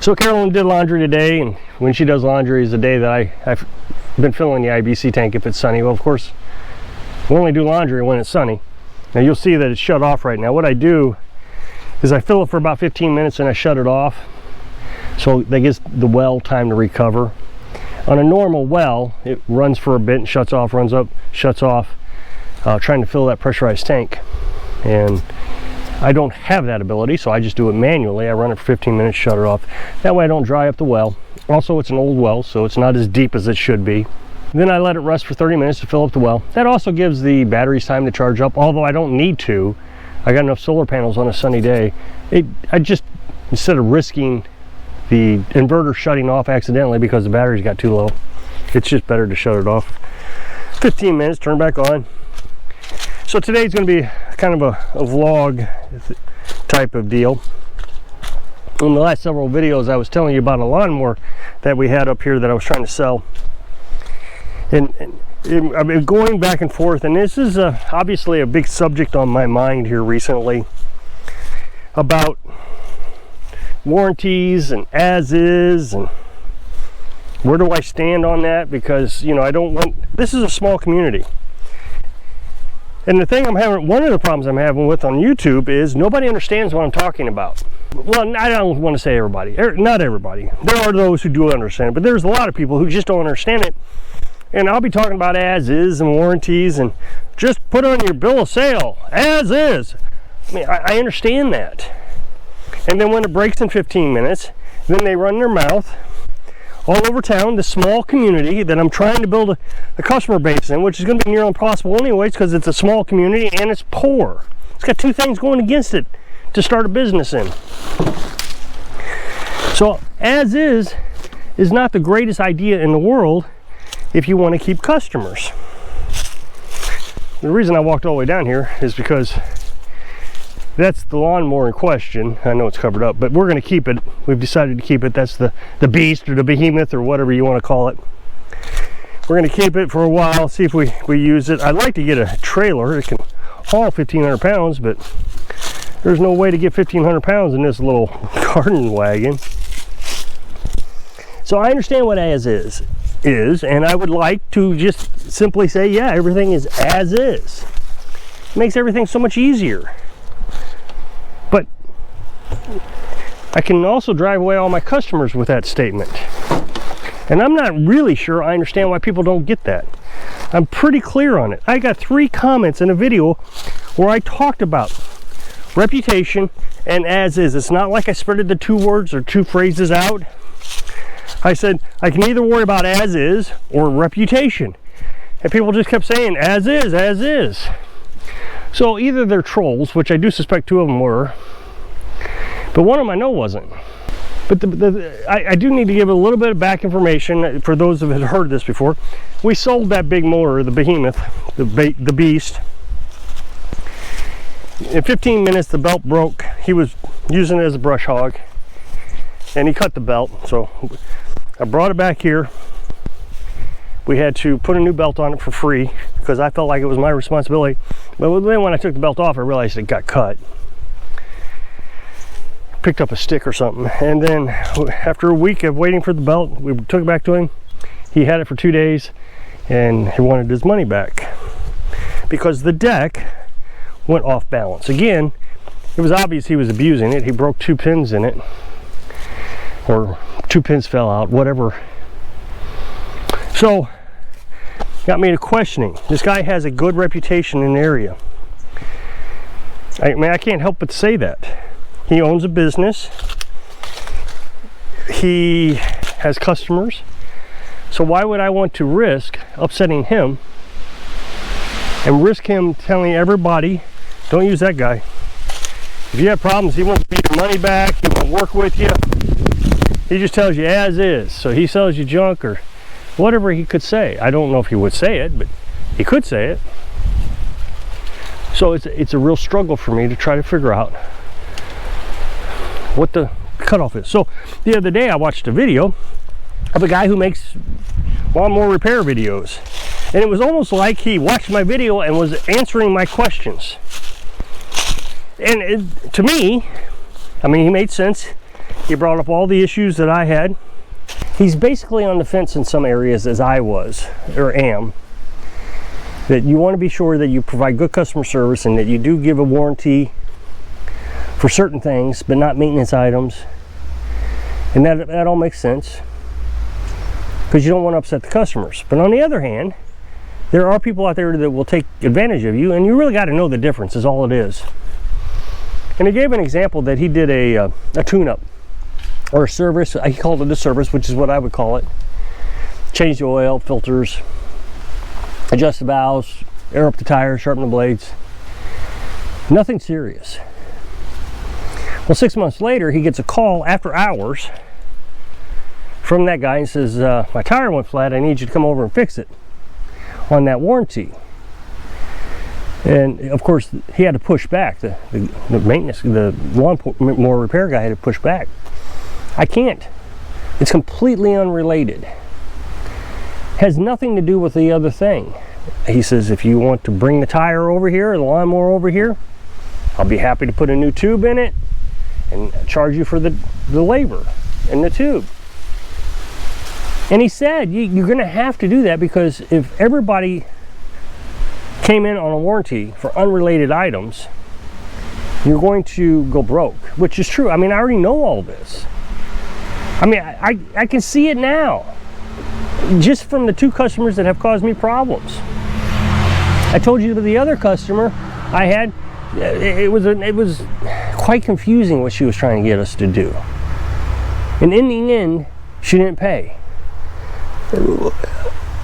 So Carolyn did laundry today, and when she does laundry is the day that I've been filling the IBC tank if it's sunny. Well, of course, we only do laundry when it's sunny. Now you'll see that it's shut off right now. What I do is I fill it for about 15 minutes and I shut it off, so that gives the well time to recover. On a normal well, it runs for a bit and shuts off, runs up, shuts off, trying to fill that pressurized tank. And I don't have that ability, so I just do it manually. I run it for 15 minutes, shut it off. That way I don't dry up the well. Also, it's an old well, so it's not as deep as it should be. Then I let it rest for 30 minutes to fill up the well. That also gives the batteries time to charge up, although I don't need to. I got enough solar panels on a sunny day. I just, instead of risking the inverter shutting off accidentally because the batteries got too low, it's just better to shut it off. 15 minutes, turn back on. So today's going to be kind of a vlog type of deal. In the last several videos I was telling you about a lawnmower that we had up here that I was trying to sell. And I've been going back and forth, and this is obviously a big subject on my mind here recently about warranties and as is, and where do I stand on that, because I don't want, this is a small community. And the thing I'm having, one of the problems I'm having with on YouTube is nobody understands what I'm talking about. Well, I don't want to say everybody, not everybody. There are those who do understand it, but there's a lot of people who just don't understand it. And I'll be talking about as is and warranties, and just put on your bill of sale, as is. I mean, I understand that. And then when it breaks in 15 minutes, then they run their mouth all over town, the small community that I'm trying to build a customer base in, which is going to be nearly impossible anyways, because it's a small community and it's poor. It's got two things going against it to start a business in. So as is not the greatest idea in the world if you want to keep customers. The reason I walked all the way down here is because that's the lawnmower in question. I know it's covered up, but we're going to keep it. We've decided to keep it. That's the beast, or the behemoth, or whatever you want to call it. We're going to keep it for a while, see if we use it. I'd like to get a trailer. It can haul 1,500 pounds, but there's no way to get 1,500 pounds in this little garden wagon. So I understand what as is, and I would like to just simply say, yeah, everything is as is. It makes everything so much easier. But I can also drive away all my customers with that statement. And I'm not really sure I understand why people don't get that. I'm pretty clear on it. I got 3 comments in a video where I talked about reputation and as is. It's not like I spreaded the 2 words or 2 phrases out. I said, I can either worry about as is or reputation. And people just kept saying, as is, as is. So either they're trolls, which I do suspect 2 of them were, but one of them I know wasn't. But I do need to give a little bit of back information for those who have heard this before. We sold that big mower, the behemoth, the beast. In 15 minutes, the belt broke. He was using it as a brush hog, and he cut the belt. So I brought it back here. We had to put a new belt on it for free because I felt like it was my responsibility. But then when I took the belt off, I realized it got cut. Picked up a stick or something. And then after a week of waiting for the belt, we took it back to him. He had it for 2 days and he wanted his money back because the deck went off balance. Again, it was obvious he was abusing it. He broke 2 pins in it, or 2 pins fell out, whatever. So, got me to questioning. This guy has a good reputation in the area. I mean, I can't help but say that. He owns a business. He has customers. So why would I want to risk upsetting him and risk him telling everybody, don't use that guy. If you have problems, he won't pay your money back, he won't work with you. He just tells you as is. So he sells you junk or whatever he could say. I don't know if he would say it, but he could say it. So it's a real struggle for me to try to figure out what the cutoff is. So the other day I watched a video of a guy who makes lawnmower repair videos, and it was almost like he watched my video and was answering my questions. And to me, I mean, he made sense. He brought up all the issues that I had. He's basically on the fence in some areas, as I was, or am. That you want to be sure that you provide good customer service and that you do give a warranty for certain things, but not maintenance items. And that all makes sense, because you don't want to upset the customers. But on the other hand, there are people out there that will take advantage of you, and you really got to know the difference is all it is. And he gave an example that he did a tune-up or a service. He called it a service, which is what I would call it. Change the oil, filters, adjust the valves, air up the tires, sharpen the blades. Nothing serious. Well, 6 months later, he gets a call after hours from that guy and says, my tire went flat, I need you to come over and fix it on that warranty. And of course, he had to push back. The maintenance, the lawnmower repair guy had to push back. I can't. It's completely unrelated. Has nothing to do with the other thing. He says, if you want to bring the tire over here, or the lawnmower over here, I'll be happy to put a new tube in it and charge you for the labor and the tube. And he said, you're going to have to do that, because if everybody came in on a warranty for unrelated items, you're going to go broke, which is true. I mean, I already know all this. I mean, I can see it now, just from the 2 customers that have caused me problems. I told you that the other customer I had, it was quite confusing what she was trying to get us to do. And in the end, she didn't pay.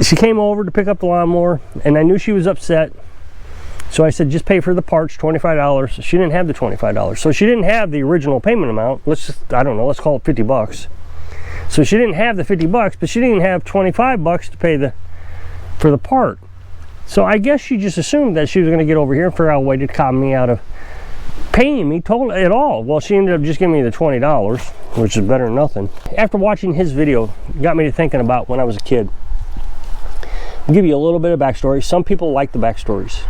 She came over to pick up the lawnmower, and I knew she was upset. So I said, just pay for the parts, $25. She didn't have the $25. So she didn't have the original payment amount. I don't know, let's call it 50 bucks. So she didn't have the 50 bucks, but she didn't have 25 bucks to pay for the part. So I guess she just assumed that she was going to get over here and figure out a way to con me out of paying me at all. Well, she ended up just giving me the $20, which is better than nothing. After watching his video, it got me to thinking about when I was a kid. I'll give you a little bit of backstory. Some people like the backstories.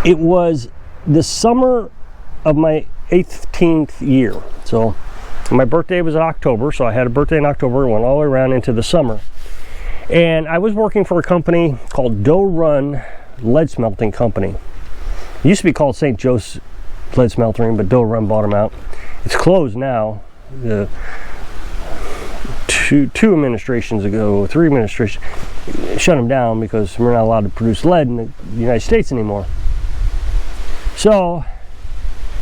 It was the summer of my 18th year. So my birthday was in October, so I had a birthday in October, went all the way around into the summer. And I was working for a company called Doe Run Lead Smelting Company. It used to be called St. Joe's Lead Smelting, but Doe Run bought them out. It's closed now. Two administrations ago, 3 administrations, shut them down because we're not allowed to produce lead in the United States anymore. So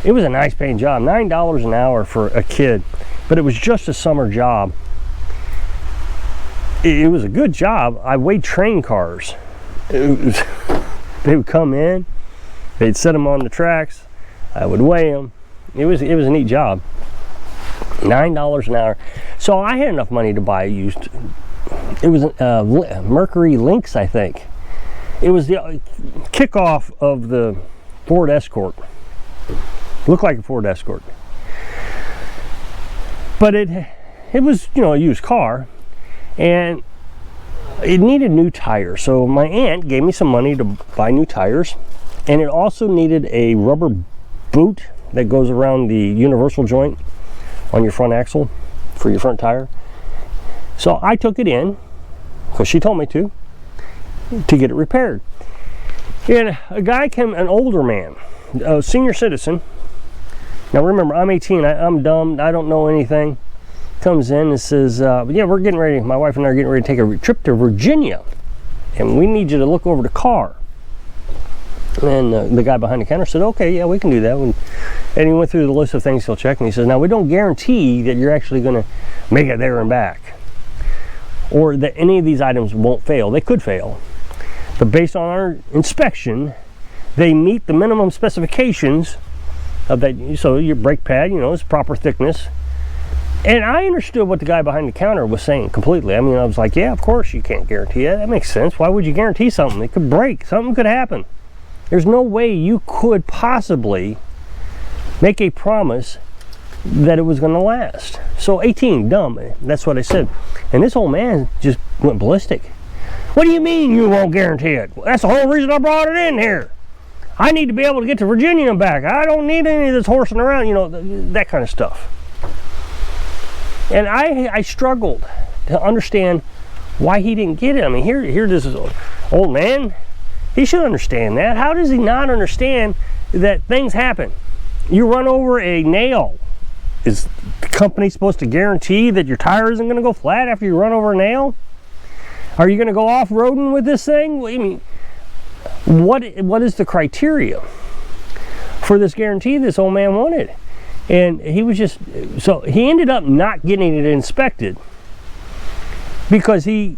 it was a nice paying job, $9 an hour for a kid, but it was just a summer job. It was a good job. I weighed train cars. They would come in, they'd set them on the tracks, I would weigh them. It was a neat job. $9 an hour. So I had enough money to buy a used, it was Mercury Lynx, I think. It was the kickoff of the Ford Escort. Looked like a Ford Escort. But it was, you know, a used car, and it needed new tires. So my aunt gave me some money to buy new tires, and it also needed a rubber boot that goes around the universal joint on your front axle for your front tire. So I took it in, because she told me to get it repaired. And a guy came, an older man, a senior citizen. Now remember, I'm 18, I'm dumb, I don't know anything. Comes in and says, yeah, we're getting ready, my wife and I are getting ready to take a trip to Virginia, and we need you to look over the car. And the guy behind the counter said, okay, yeah, we can do that. And he went through the list of things he'll check, and he says, now we don't guarantee that you're actually going to make it there and back, or that any of these items won't fail. They could fail, but based on our inspection, they meet the minimum specifications of that. So your brake pad, you know, is proper thickness. And I understood what the guy behind the counter was saying completely. I mean, I was like, yeah, of course you can't guarantee it. That makes sense. Why would you guarantee something? It could break. Something could happen. There's no way you could possibly make a promise that it was going to last. So 18, dumb. That's what I said. And this old man just went ballistic. What do you mean you won't guarantee it? That's the whole reason I brought it in here. I need to be able to get to Virginia and back. I don't need any of this horsing around, you know, that kind of stuff. And I struggled to understand why he didn't get it. I mean, here this old man, he should understand that. How does he not understand that things happen? You run over a nail. Is the company supposed to guarantee that your tire isn't going to go flat after you run over a nail? Are you going to go off-roading with this thing? I mean, what is the criteria for this guarantee this old man wanted? And he was just, so he ended up not getting it inspected because he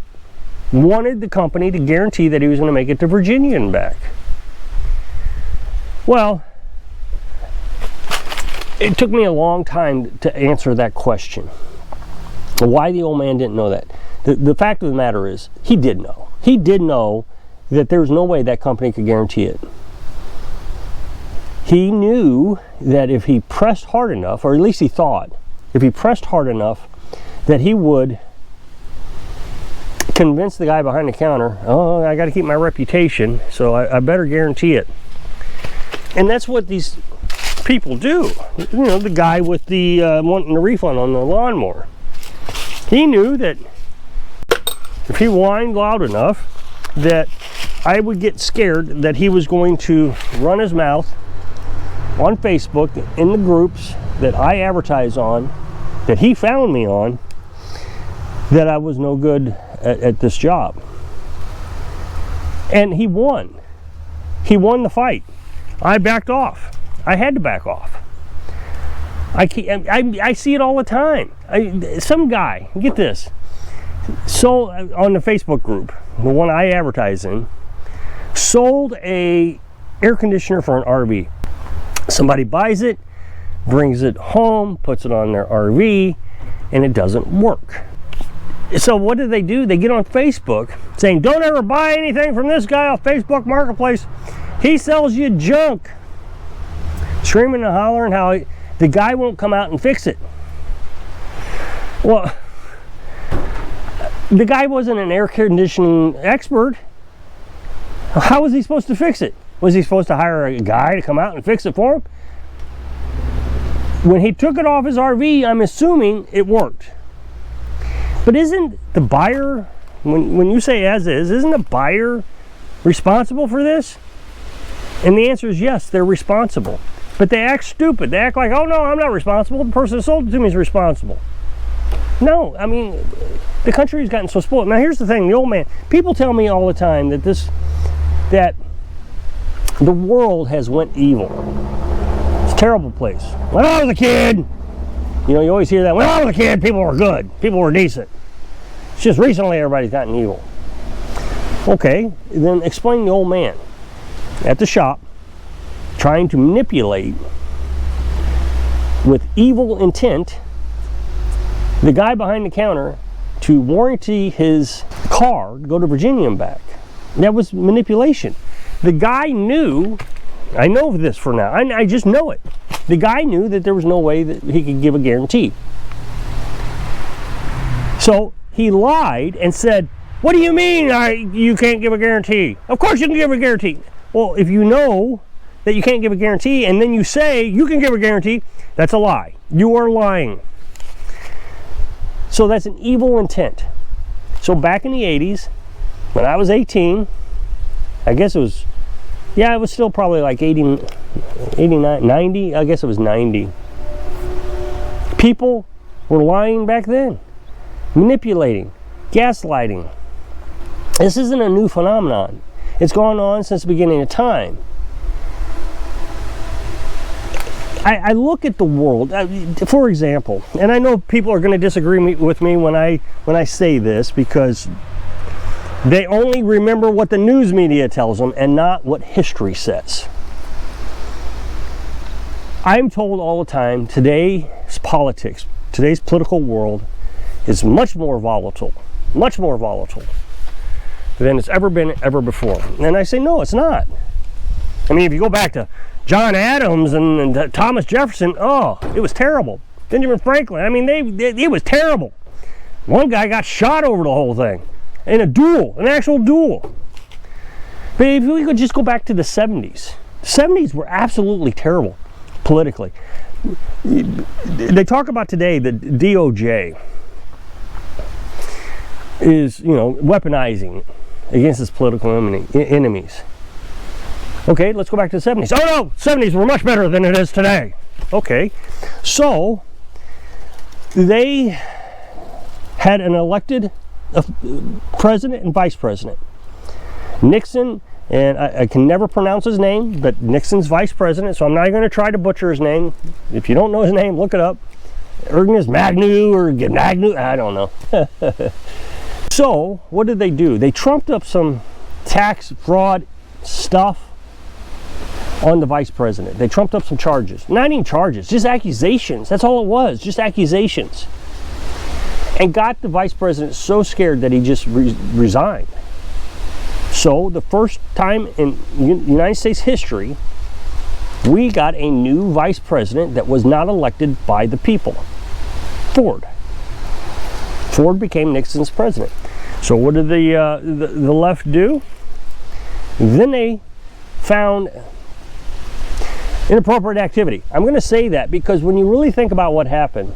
wanted the company to guarantee that he was going to make it to Virginia and back. Well, it took me a long time to answer that question. Why the old man didn't know that. The fact of the matter is, he did know. He did know that there was no way that company could guarantee it. He knew that if he pressed hard enough, or at least he thought, if he pressed hard enough, that he would convince the guy behind the counter, oh, I got to keep my reputation, so I better guarantee it. And that's what these people do. You know, the guy with the wanting a refund on the lawnmower. He knew that if he whined loud enough, that I would get scared that he was going to run his mouth on Facebook in the groups that I advertise on, that he found me on, that I was no good at this job. And he won. He won the fight. I backed off. I had to back off. I see it all the time. Some guy, get this, so on the Facebook group, the one I advertise in, sold a air conditioner for an RV. Somebody buys it, brings it home, puts it on their RV, and it doesn't work. So what do? They get on Facebook saying, don't ever buy anything from this guy off Facebook Marketplace. He sells you junk. Screaming and hollering how the guy won't come out and fix it. Well, the guy wasn't an air conditioning expert. How was he supposed to fix it? Was he supposed to hire a guy to come out and fix it for him? When he took it off his RV, I'm assuming it worked. But isn't the buyer, when you say as is, isn't the buyer responsible for this? And the answer is yes, they're responsible. But they act stupid. They act like, oh no, I'm not responsible. The person who sold it to me is responsible. No, I mean, the country has gotten so spoiled. Now here's the thing, the old man, people tell me all the time that that the world has went evil. It's a terrible place. When I was a kid, you know, you always hear that, when I was a kid, people were good. People were decent. It's just recently everybody's gotten evil. Okay, then explain the old man at the shop trying to manipulate with evil intent the guy behind the counter to warranty his car to go to Virginia and back. That was manipulation. The guy knew, I know this for now, I just know it. The guy knew that there was no way that he could give a guarantee. So he lied and said, what do you mean you can't give a guarantee? Of course you can give a guarantee. Well, if you know that you can't give a guarantee and then you say you can give a guarantee, that's a lie. You are lying. So that's an evil intent. So back in the 80s, when I was 18, I guess it was, yeah, it was still probably like 89, 90, I guess it was 90. People were lying back then, manipulating, gaslighting. This isn't a new phenomenon. It's gone on since the beginning of time. I look at the world, for example, and I know people are going to disagree with me when I say this because they only remember what the news media tells them and not what history says. I'm told all the time today's politics, today's political world is much more volatile than it's ever been ever before. And I say, no, it's not. I mean, if you go back to John Adams and Thomas Jefferson, oh, it was terrible. Benjamin Franklin, I mean, it was terrible. One guy got shot over the whole thing in a duel, an actual duel. But if we could just go back to the 70s, the 70s were absolutely terrible politically. they talk about today that DOJ is, you know, weaponizing against its political enemies. Okay, let's go back to the 70s. Oh no, 70s were much better than it is today. Okay, so they had an elected president and vice president. Nixon, and I can never pronounce his name, but Nixon's vice president, so I'm not going to try to butcher his name. If you don't know his name, look it up. Ernest Magnu or Magnu, I don't know. So, what did they do? They trumped up some tax fraud stuff on the vice president. They trumped up some charges. Not even charges, just accusations. That's all it was, just accusations. And got the vice president so scared that he just resigned. So the first time in United States history, we got a new vice president that was not elected by the people. Ford. Ford became Nixon's president. So what did the left do? Then they found inappropriate activity. I'm going to say that because when you really think about what happened,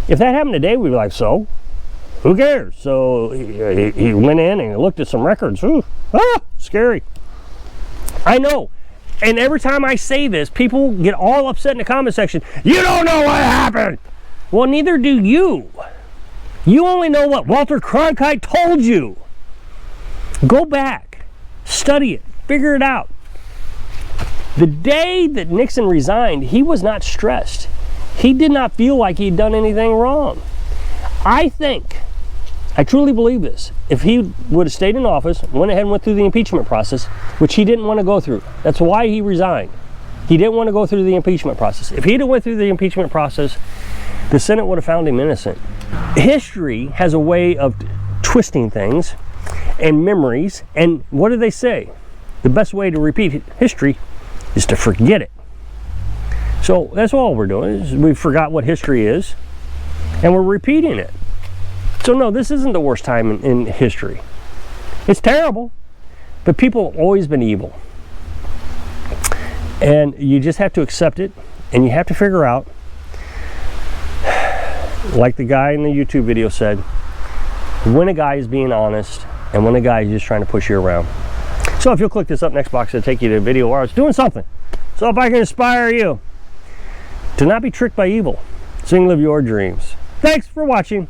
if that happened today, we'd be like, so? Who cares? So he went in and he looked at some records. Ooh, scary. I know. And every time I say this, people get all upset in the comment section. You don't know what happened. Well, neither do you. You only know what Walter Cronkite told you. Go back, study it, figure it out. The day that Nixon resigned, he was not stressed. He did not feel like he'd done anything wrong. I truly believe this. If he would have stayed in office, went ahead and went through the impeachment process, which he didn't want to go through. That's why he resigned. He didn't want to go through the impeachment process. If he'd have went through the impeachment process, the Senate would have found him innocent. History has a way of twisting things and memories, and what do they say? The best way to repeat history is to forget it. So that's all we're doing, is we forgot what history is, and we're repeating it. So no, this isn't the worst time in history. It's terrible, but people have always been evil. And you just have to accept it, and you have to figure out, like the guy in the YouTube video said, when a guy is being honest and when a guy is just trying to push you around. So if you'll click this up next box, it'll take you to a video where I was doing something. So if I can inspire you to not be tricked by evil, so you can live your dreams. Thanks for watching.